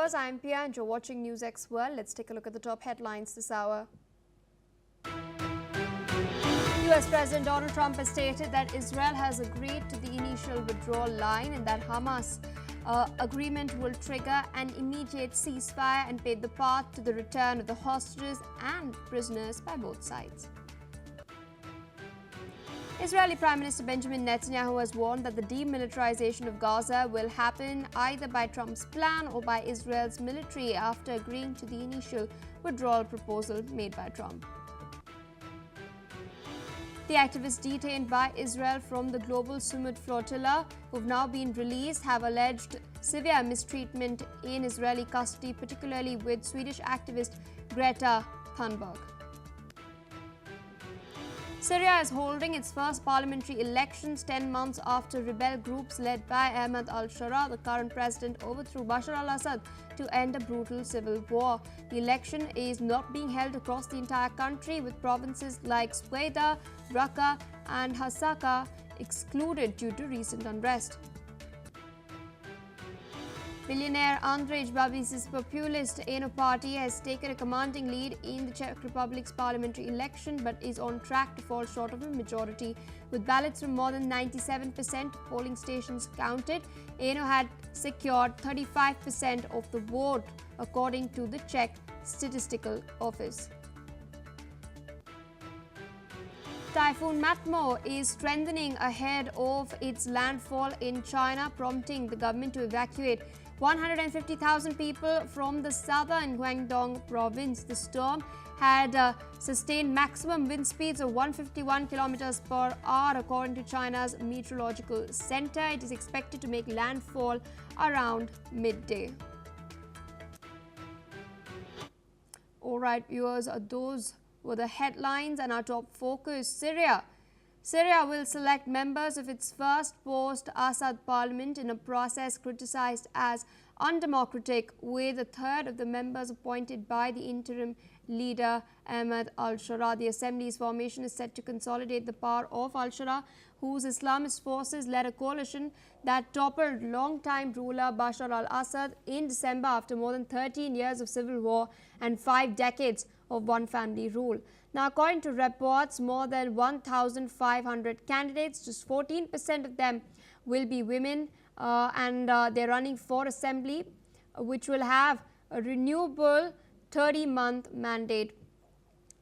viewers, I'm Pia and you're watching NewsX World. Let's take a look at the top headlines this hour. US President Donald Trump has stated that Israel has agreed to the initial withdrawal line and that Hamas agreement will trigger an immediate ceasefire and pave the path to the return of the hostages and prisoners by both sides. Israeli Prime Minister Benjamin Netanyahu has warned that the demilitarization of Gaza will happen either by Trump's plan or by Israel's military after agreeing to the initial withdrawal proposal made by Trump. The activists detained by Israel from the Global Summit flotilla, who've now been released, have alleged severe mistreatment in Israeli custody, particularly with Swedish activist Greta Thunberg. Syria is holding its first parliamentary elections 10 months after rebel groups led by Ahmad al-Sharaa, the current president, overthrew Bashar al-Assad to end a brutal civil war. The election is not being held across the entire country, with provinces like Sweda, Raqqa and Hasaka excluded due to recent unrest. Billionaire Andrej Babis's populist ANO party has taken a commanding lead in the Czech Republic's parliamentary election but is on track to fall short of a majority. With ballots from more than 97% of polling stations counted, ANO had secured 35% of the vote, according to the Czech Statistical Office. Typhoon Matmo is strengthening ahead of its landfall in China, prompting the government to evacuate 150,000 people from the southern Guangdong province. The storm had sustained maximum wind speeds of 151 kilometers per hour, according to China's meteorological center. It is expected to make landfall around midday. All right, viewers, those were the headlines and our top focus. Syria will select members of its first post-Assad parliament in a process criticized as undemocratic, with a third of the members appointed by the interim leader Ahmad al-Sharaa. The assembly's formation is set to consolidate the power of al-Sharaa, whose Islamist forces led a coalition that toppled longtime ruler Bashar al-Assad in December after more than 13 years of civil war and 5 decades of one-family rule. Now, according to reports, more than 1,500 candidates, just 14% of them will be women, and they're running for assembly, which will have a renewable 30-month mandate.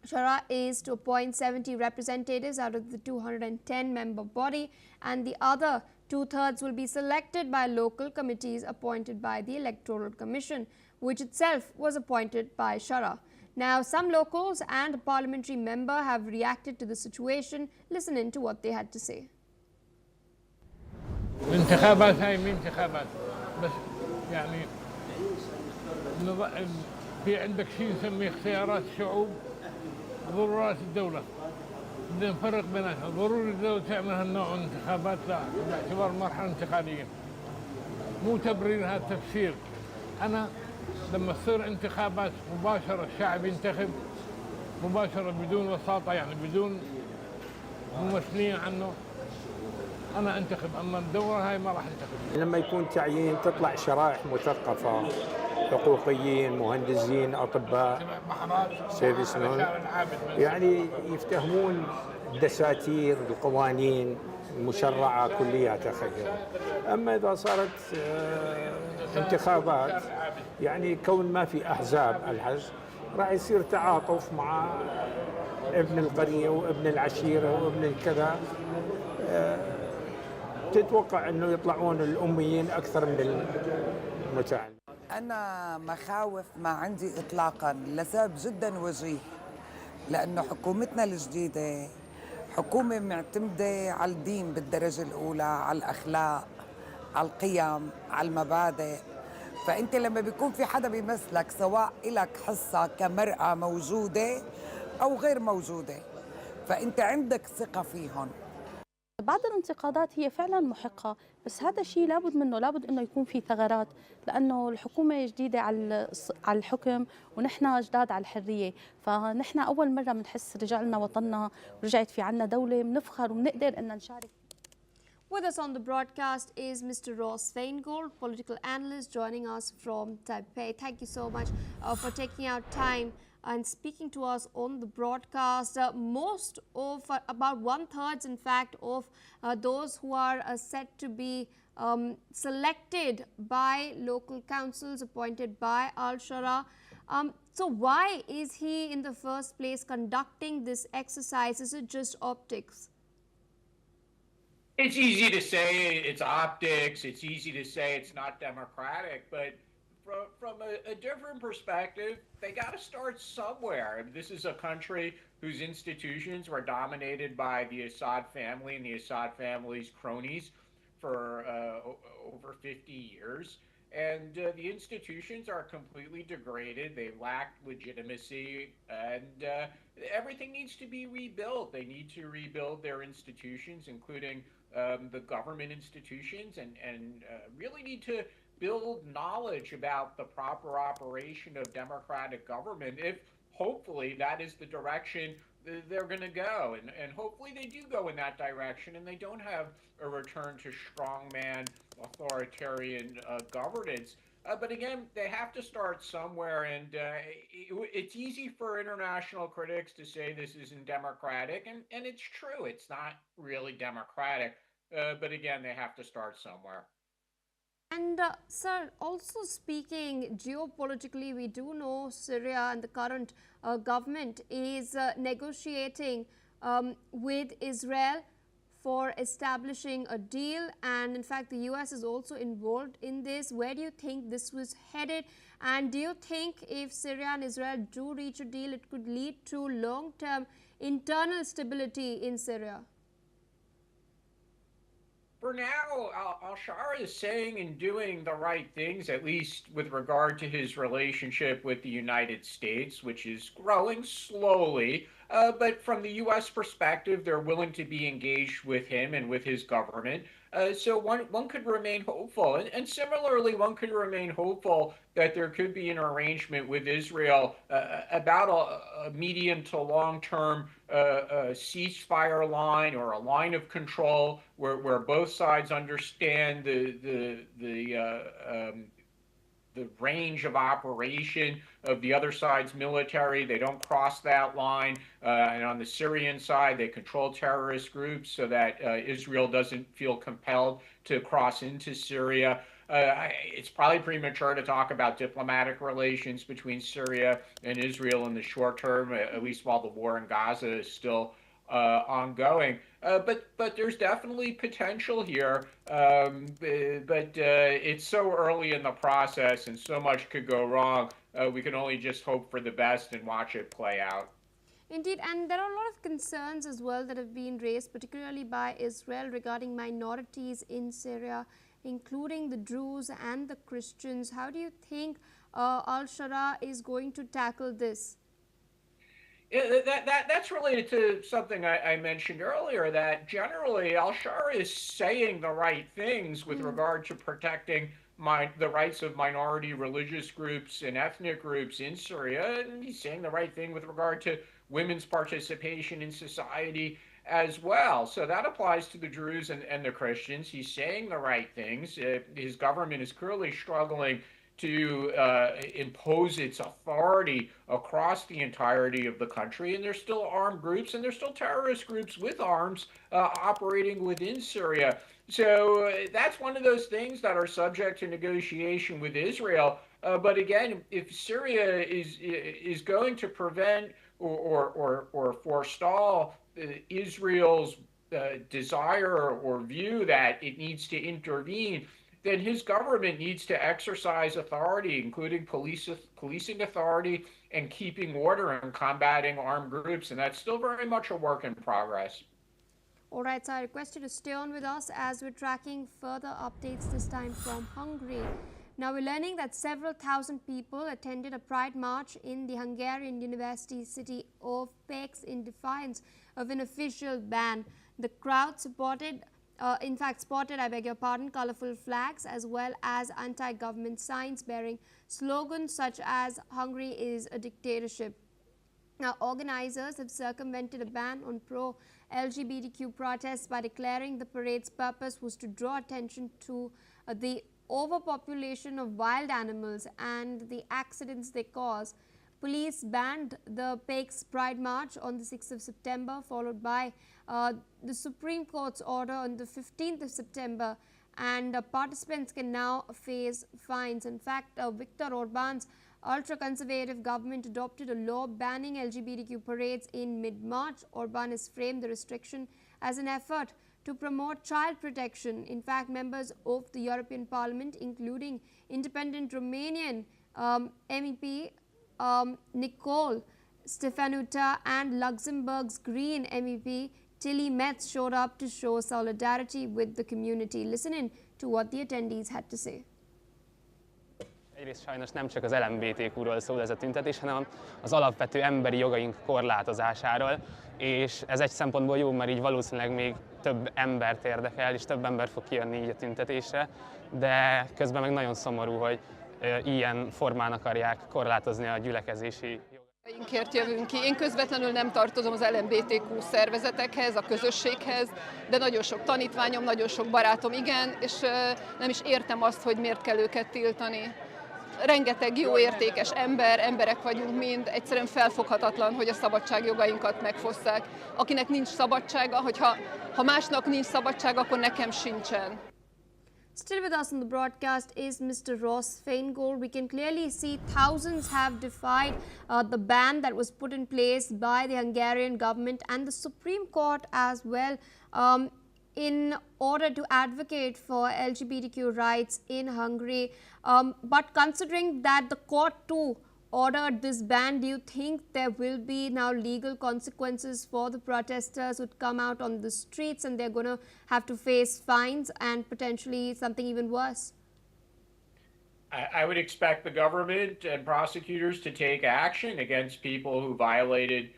Sharaa is to appoint 70 representatives out of the 210-member body, and the other two-thirds will be selected by local committees appointed by the Electoral Commission, which itself was appointed by Sharaa. Now, some locals and a parliamentary member have reacted to the situation. Listen in to what they had to say. الانتخابات هاي مين انتخابات بس يعني في عندك شيء نسميه اختيارات الشعوب ضرورات الدولة بدنا نفرق بيناتها. ضروري الدولة تعمل هالنوع من الانتخابات باعتبار مرحلة انتقالية، مو تبرير هذا التفسير. أنا لما تصير انتخابات مباشرة الشعب ينتخب مباشرة بدون وساطة، يعني بدون ممثلين عنه، أنا أنتخب. أما الدورة هاي ما راح أنتخب. لما يكون تعيين تطلع شرائح مثقفة، حقوقيين، مهندسين، أطباء، سيرفيسمن، يعني يفتهمون الدساتير، القوانين المشرعة كلياتها خير. أما إذا صارت انتخابات، يعني كون ما في أحزاب الحزب، راح يصير تعاطف مع ابن القرية وابن العشيرة وابن الكذا. تتوقع أنه يطلعون الأميين أكثر من المتعلم. أنا مخاوف ما عندي إطلاقاً لسبب جداً وجيه، لأنه حكومتنا الجديدة حكومة معتمدة على الدين بالدرجة الأولى، على الأخلاق، على القيم، على المبادئ. فأنت لما بيكون في حدا بيمثلك، سواء إلك حصة كمرأة موجودة أو غير موجودة، فأنت عندك ثقة فيهم. بعض الانتقادات هي فعلا محقة، بس هذا الشيء لابد منه، لابد انه يكون في ثغرات، لانه الحكومة جديدة على الحكم ونحن جداد على الحرية. فنحن اول مرة بنحس رجع لنا وطننا ورجعت في عنا دولة بنفخر وبنقدر ان نشارك. With us on the broadcast is Mr. Ross Feingold, political analyst, joining us from Taipei. Thank you so much for taking out time and speaking to us on the broadcast. Most of, about 1/3, in fact, of those who are set to be selected by local councils appointed by Al-Shara. So why is he in the first place conducting this exercise? Is it just optics? It's easy to say it's optics. It's easy to say it's not democratic, but from a different perspective, they got to start somewhere. This is a country whose institutions were dominated by the Assad family and the Assad family's cronies for over 50 years. And the institutions are completely degraded. They lack legitimacy, and everything needs to be rebuilt. They need to rebuild their institutions, including the government institutions, and really need to build knowledge about the proper operation of democratic government, if hopefully that is the direction they're going to go. And hopefully they do go in that direction, and they don't have a return to strongman authoritarian governance. But again, they have to start somewhere, and it's easy for international critics to say this isn't democratic, and it's true, it's not really democratic. But again, they have to start somewhere. And sir, also speaking geopolitically, we do know Syria and the current government is negotiating with Israel for establishing a deal, and in fact the US is also involved in this. Where do you think this was headed, and do you think if Syria and Israel do reach a deal, it could lead to long-term internal stability in Syria? For now, al-Shara is saying and doing the right things, at least with regard to his relationship with the United States, which is growing slowly. But from the U.S. perspective, they're willing to be engaged with him and with his government. So one could remain hopeful. And similarly, one could remain hopeful that there could be an arrangement with Israel about a medium to long-term ceasefire line, or a line of control where both sides understand the range of operation of the other side's military. They don't cross that line. And on the Syrian side, they control terrorist groups so that Israel doesn't feel compelled to cross into Syria. It's probably premature to talk about diplomatic relations between Syria and Israel in the short term, at least while the war in Gaza is still ongoing. But there's definitely potential here. But it's so early in the process, and so much could go wrong. We can only just hope for the best and watch it play out. Indeed, and there are a lot of concerns as well that have been raised, particularly by Israel, regarding minorities in Syria, including the Druze and the Christians. How do you think Al-Shara is going to tackle this? That's related to something I mentioned earlier, that generally Al-Shara is saying the right things with regard to protecting the rights of minority religious groups and ethnic groups in Syria, and he's saying the right thing with regard to women's participation in society as well. So that applies to the Druze and the Christians. He's saying the right things. His government is clearly struggling to impose its authority across the entirety of the country, and there's still armed groups, and there's still terrorist groups with arms operating within Syria. So that's one of those things that are subject to negotiation with Israel. But again, if Syria is going to prevent or forestall Israel's desire or view that it needs to intervene, then his government needs to exercise authority, including policing authority and keeping order and combating armed groups. And that's still very much a work in progress. All right, so I request you to stay on with us as we're tracking further updates, this time from Hungary. Now, we're learning that several thousand people attended a pride march in the Hungarian university city of Pécs in defiance of an official ban. The crowd spotted, colorful flags as well as anti-government signs bearing slogans such as "Hungary is a dictatorship." Now, organizers have circumvented a ban on pro-LGBTQ protests by declaring the parade's purpose was to draw attention to the overpopulation of wild animals and the accidents they cause. Police banned the PAKE's Pride March on the 6th of September, followed by the Supreme Court's order on the 15th of September, and participants can now face fines. In fact, Viktor Orban's ultra-conservative government adopted a law banning LGBTQ parades in mid-March. Orban has framed the restriction as an effort to promote child protection. In fact, members of the European Parliament, including independent Romanian MEP Nicole Stefanuta and Luxembourg's Green MEP Tilly Metz showed up to show solidarity with the community. Listen in to what the attendees had to say. Egyrészt sajnos nem csak az LMBTQ-ról szól ez a tüntetés, hanem az alapvető emberi jogaink korlátozásáról, és ez egy szempontból jó, mert így valószínűleg még több embert érdekel, és több ember fog kijönni így a tüntetésre, de közben meg nagyon szomorú, hogy ilyen formán akarják korlátozni a gyülekezési jogainkat. Jövünk ki. Én közvetlenül nem tartozom az LMBTQ szervezetekhez, a közösséghez, de nagyon sok tanítványom, nagyon sok barátom igen, és nem is értem azt, hogy miért kell őket tiltani. Rengeteg jó értékes emberek vagyunk mind, egyszerűen felfoghatatlan, hogy a szabadságjogainkat megfosszák. Akinek nincs szabadsága, ha másnak nincs szabadsága, akkor nekem sincsen. Still with us on the broadcast is Mr. Ross Feingold. We can clearly see thousands have defied the ban that was put in place by the Hungarian government and the Supreme Court as well, in order to advocate for LGBTQ rights in Hungary. But considering that the court too ordered this ban, do you think there will be now legal consequences for the protesters who come out on the streets and they're going to have to face fines and potentially something even worse? I would expect the government and prosecutors to take action against people who violated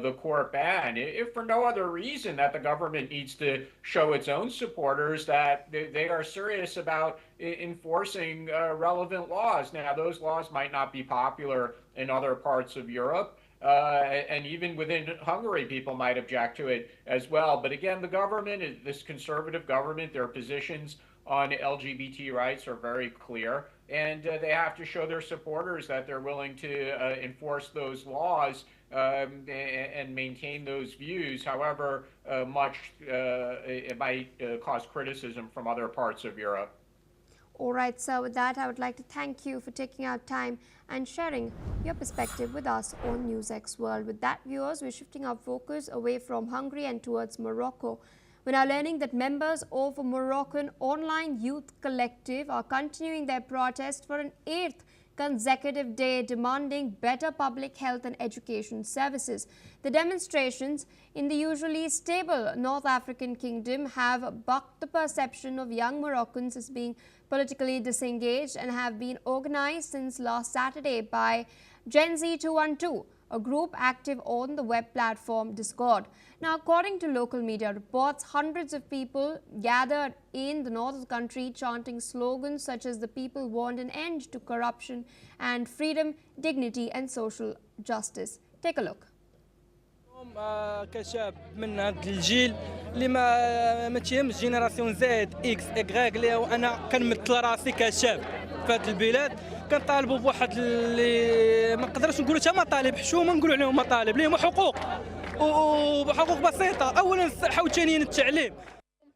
the court ban, if for no other reason that the government needs to show its own supporters that they are serious about enforcing relevant laws. Now, those laws might not be popular in other parts of Europe, and even within Hungary, people might object to it as well. But again, the government, this conservative government, their positions on LGBT rights are very clear, and they have to show their supporters that they're willing to enforce those laws and maintain those views. However much it might cause criticism from other parts of Europe. All right, so with that, I would like to thank you for taking out time and sharing your perspective with us on NewsX World. With that, viewers, we're shifting our focus away from Hungary and towards Morocco. We're now learning that members of a Moroccan online youth collective are continuing their protest for an 8th consecutive day, demanding better public health and education services. The demonstrations in the usually stable North African kingdom have bucked the perception of young Moroccans as being politically disengaged and have been organized since last Saturday by Gen Z 212, a group active on the web platform Discord. Now, according to local media reports, hundreds of people gathered in the north of the country chanting slogans such as "The people want an end to corruption" and "Freedom, dignity and social justice." Take a look. كشاب من هذا الجيل اللي ما تيهمش جينيراسيون زد اكس اكغاك اللي انا كنمثل راسي كشاب في هذه البلاد كنطالبوا بواحد اللي ما نقدرش نقولوا حتى مطالب حشومه نقولوا عليهم مطالب اللي هما حقوق وحقوق بسيطه. اولا الصحه وثانيا التعليم.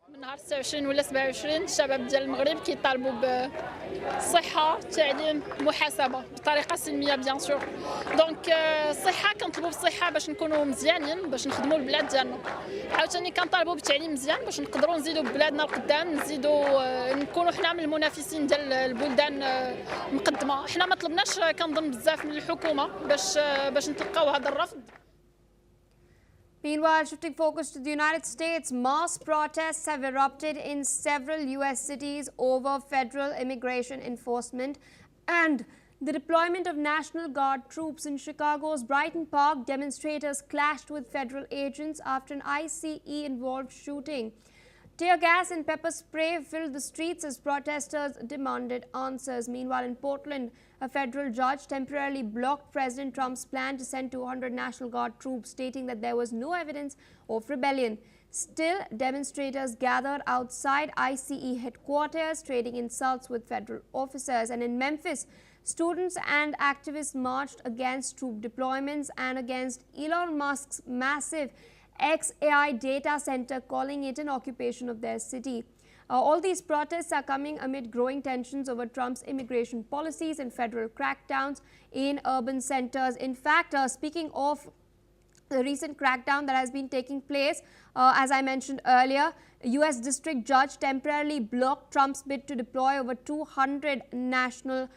من نهار 29 ولا 27 الشباب ديال المغرب كيطالبوا بالصحه، التعليم، محاسبه بطريقه سلميه بيان سور. دونك الصحه كنطلبوا بالصحه باش نكونوا مزيانين باش نخدموا البلاد ديالنا. عاوتاني كنطالبوا بالتعليم مزيان باش نقدروا نزيدوا بلادنا القدام، نزيدوا نكونوا حنا من المنافسين ديال البلدان المقدمه. حنا ما طلبناش كنظن بزاف من الحكومه باش نتلقاو هذا الرفض. Meanwhile, shifting focus to the United States, mass protests have erupted in several U.S. cities over federal immigration enforcement and the deployment of National Guard troops. In Chicago's Brighton Park, demonstrators clashed with federal agents after an ICE-involved shooting. Tear gas and pepper spray filled the streets as protesters demanded answers. Meanwhile, in Portland, a federal judge temporarily blocked President Trump's plan to send 200 National Guard troops, stating that there was no evidence of rebellion. Still, demonstrators gathered outside ICE headquarters, trading insults with federal officers. And in Memphis, students and activists marched against troop deployments and against Elon Musk's massive XAI data center, calling it an occupation of their city. All these protests are coming amid growing tensions over Trump's immigration policies and federal crackdowns in urban centers. In fact, speaking of the recent crackdown that has been taking place, as I mentioned earlier, a U.S. district judge temporarily blocked Trump's bid to deploy over 200 National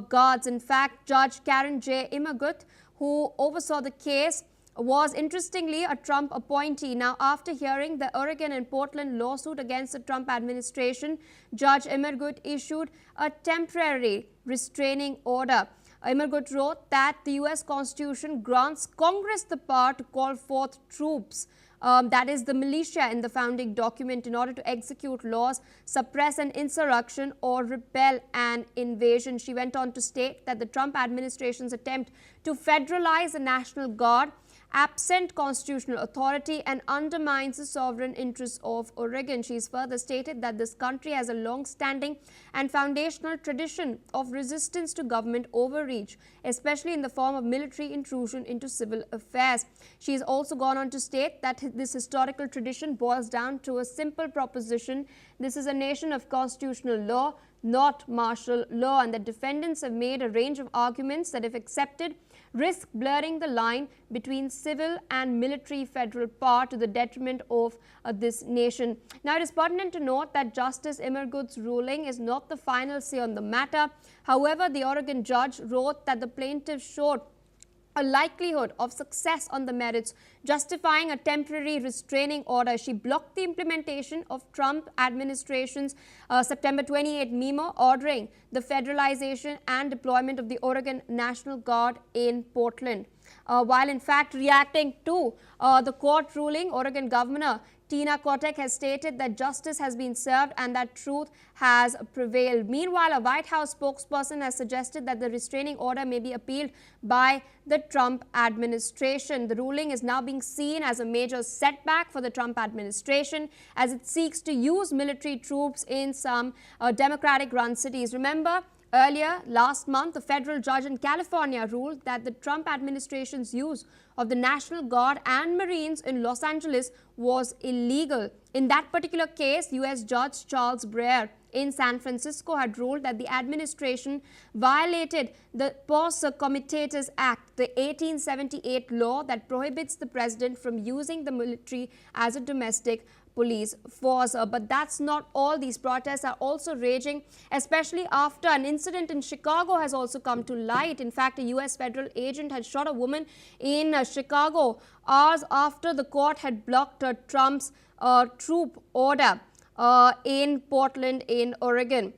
Guards. In fact, Judge Karen J. Immergut, who oversaw the case, was interestingly a Trump appointee. Now, after hearing the Oregon and Portland lawsuit against the Trump administration, Judge Immergut issued a temporary restraining order. Immergut wrote that the U.S. Constitution grants Congress the power to call forth troops, that is the militia in the founding document, in order to execute laws, suppress an insurrection or repel an invasion. She went on to state that the Trump administration's attempt to federalize the National Guard absent constitutional authority and undermines the sovereign interests of Oregon. She's further stated that this country has a long-standing and foundational tradition of resistance to government overreach, especially in the form of military intrusion into civil affairs. She's also gone on to state that this historical tradition boils down to a simple proposition: this is a nation of constitutional law, not martial law, and the defendants have made a range of arguments that, if accepted, risk blurring the line between civil and military federal power to the detriment of this nation. Now, it is pertinent to note that Justice Immergut's ruling is not the final say on the matter. However, the Oregon judge wrote that the plaintiff showed a likelihood of success on the merits, justifying a temporary restraining order. She blocked the implementation of Trump administration's September 28 memo ordering the federalization and deployment of the Oregon National Guard in Portland. While in fact reacting to the court ruling, Oregon Governor Tina Kotek has stated that justice has been served and that truth has prevailed. Meanwhile, a White House spokesperson has suggested that the restraining order may be appealed by the Trump administration. The ruling is now being seen as a major setback for the Trump administration as it seeks to use military troops in some Democratic-run cities. Remember, earlier last month, a federal judge in California ruled that the Trump administration's use of the National Guard and Marines in Los Angeles was illegal. In that particular case, U.S. Judge Charles Breyer in San Francisco had ruled that the administration violated the Pos Comitatus Act, the 1878 law that prohibits the president from using the military as a domestic police force. But that's not all. These protests are also raging, especially after an incident in Chicago has also come to light. In fact, a U.S. federal agent had shot a woman in Chicago hours after the court had blocked Trump's troop order in Portland in Oregon.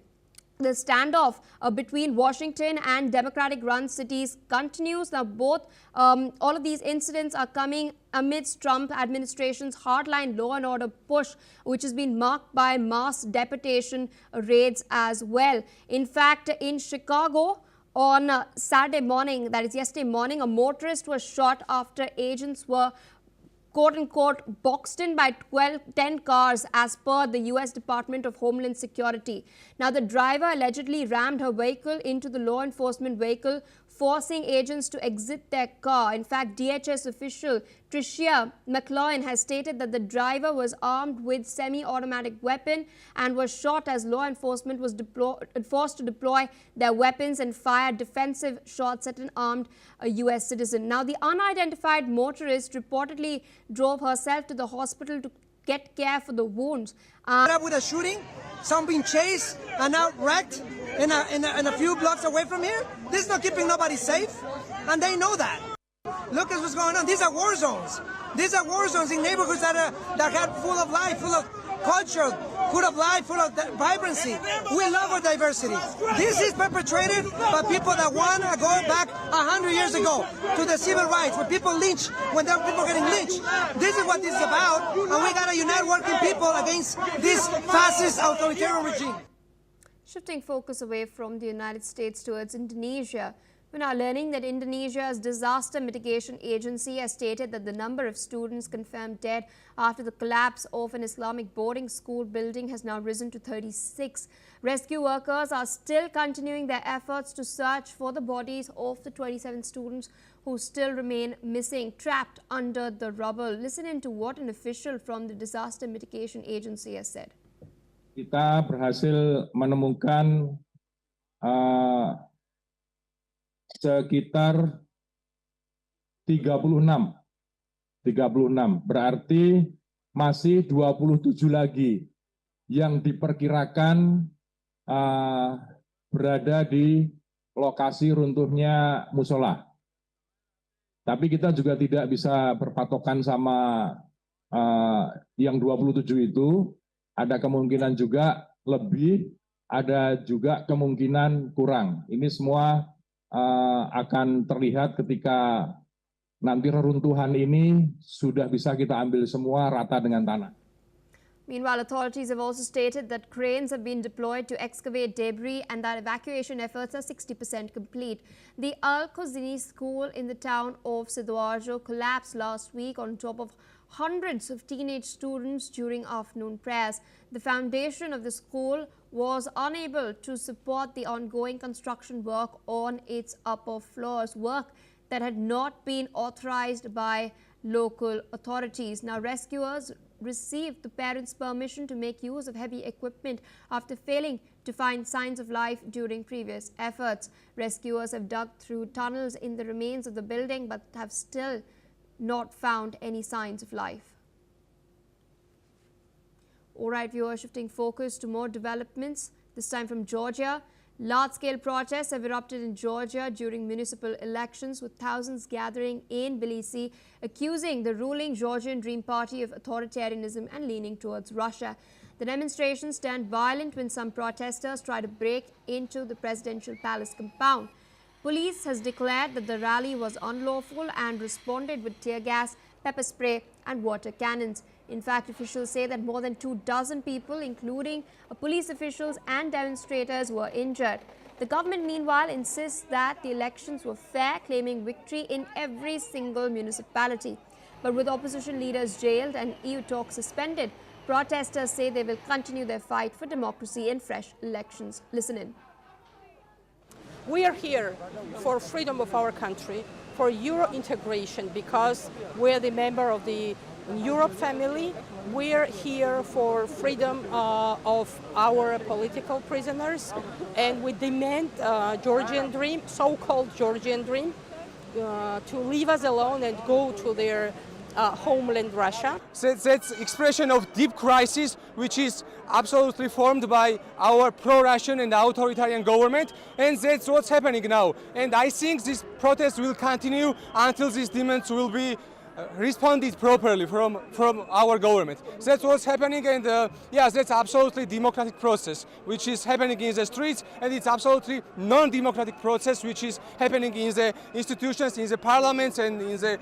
The standoff between Washington and Democratic-run cities continues. Now, all of these incidents are coming amidst Trump administration's hardline law and order push, which has been marked by mass deportation raids as well. In fact, in Chicago, on Saturday morning, that is yesterday morning, a motorist was shot after agents were quote-unquote boxed in by 10 cars as per the U.S. Department of Homeland Security. Now, the driver allegedly rammed her vehicle into the law enforcement vehicle, forcing agents to exit their car. In fact, DHS official Tricia McLaurin has stated that the driver was armed with semi-automatic weapon and was shot as law enforcement was forced to deploy their weapons and fire defensive shots at an armed U.S. citizen. Now, the unidentified motorist reportedly drove herself to the hospital to get care for the wounds. With a shooting, some being chased and now wrecked in a few blocks away from here. This is not keeping nobody safe, and they know that. Look at what's going on. These are war zones. These are war zones in neighborhoods that are full of life, full of culture, full of life, full of vibrancy. We love our diversity. This is perpetrated by people that want to go back 100 years ago to the civil rights, when people lynch, when there were people getting lynched. This is what this is about, and we got to unite working people against this fascist authoritarian regime. Shifting focus away from the United States towards Indonesia, we're now learning that Indonesia's disaster mitigation agency has stated that the number of students confirmed dead after the collapse of an Islamic boarding school building has now risen to 36. Rescue workers are still continuing their efforts to search for the bodies of the 27 students who still remain missing, trapped under the rubble. Listen in to what an official from the disaster mitigation agency has said. Kita berhasil menemukan sekitar 36, berarti masih 27 lagi yang diperkirakan berada di lokasi runtuhnya musola. Tapi kita juga tidak bisa berpatokan sama yang 27 itu, ada kemungkinan juga lebih, ada juga kemungkinan kurang. Ini semua akan terlihat ketika nanti reruntuhan ini sudah bisa kita ambil semua rata dengan tanah. Meanwhile, authorities have also stated that cranes have been deployed to excavate debris and that evacuation efforts are 60% complete. The Al-Khuzini school in the town of Sidoarjo collapsed last week on top of hundreds of teenage students during afternoon prayers. The foundation of the school was unable to support the ongoing construction work on its upper floors, work that had not been authorized by local authorities. Now, rescuers received the parents' permission to make use of heavy equipment after failing to find signs of life during previous efforts. Rescuers have dug through tunnels in the remains of the building but have still not found any signs of life. All right, viewers, shifting focus to more developments, this time from Georgia. Large-scale protests have erupted in Georgia during municipal elections, with thousands gathering in Tbilisi, accusing the ruling Georgian Dream Party of authoritarianism and leaning towards Russia. The demonstrations turned violent when some protesters tried to break into the presidential palace compound. Police has declared that the rally was unlawful and responded with tear gas, pepper spray and water cannons. In fact, officials say that more than 24 people, including police officials and demonstrators, were injured. The government, meanwhile, insists that the elections were fair, claiming victory in every single municipality. But with opposition leaders jailed and EU talks suspended, protesters say they will continue their fight for democracy and fresh elections. Listen in. We are here for freedom of our country, for Euro integration, because we're the member of the Europe family. We're here for freedom of our political prisoners, and we demand Georgian Dream, so-called Georgian Dream, to leave us alone and go to their homeland, Russia. That's expression of deep crisis, which is absolutely formed by our pro-Russian and authoritarian government, and that's what's happening now. And I think this protest will continue until these demands will be responded properly from our government. That's what's happening, and yes, that's absolutely democratic process which is happening in the streets, and it's absolutely non-democratic process which is happening in the institutions, in the parliaments, and in the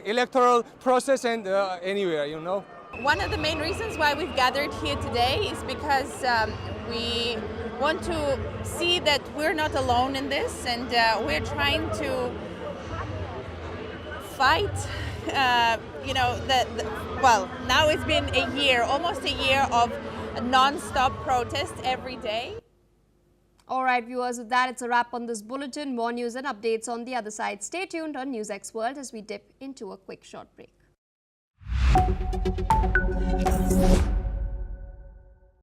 electoral process, and anywhere, you know. One of the main reasons why we've gathered here today is because we want to see that we're not alone in this, and we're trying to fight, well, now it's been a year, almost a year of non-stop protest every day. All right, viewers, with that, it's a wrap on this bulletin. More news and updates on the other side. Stay tuned on NewsX World as we dip into a quick short break.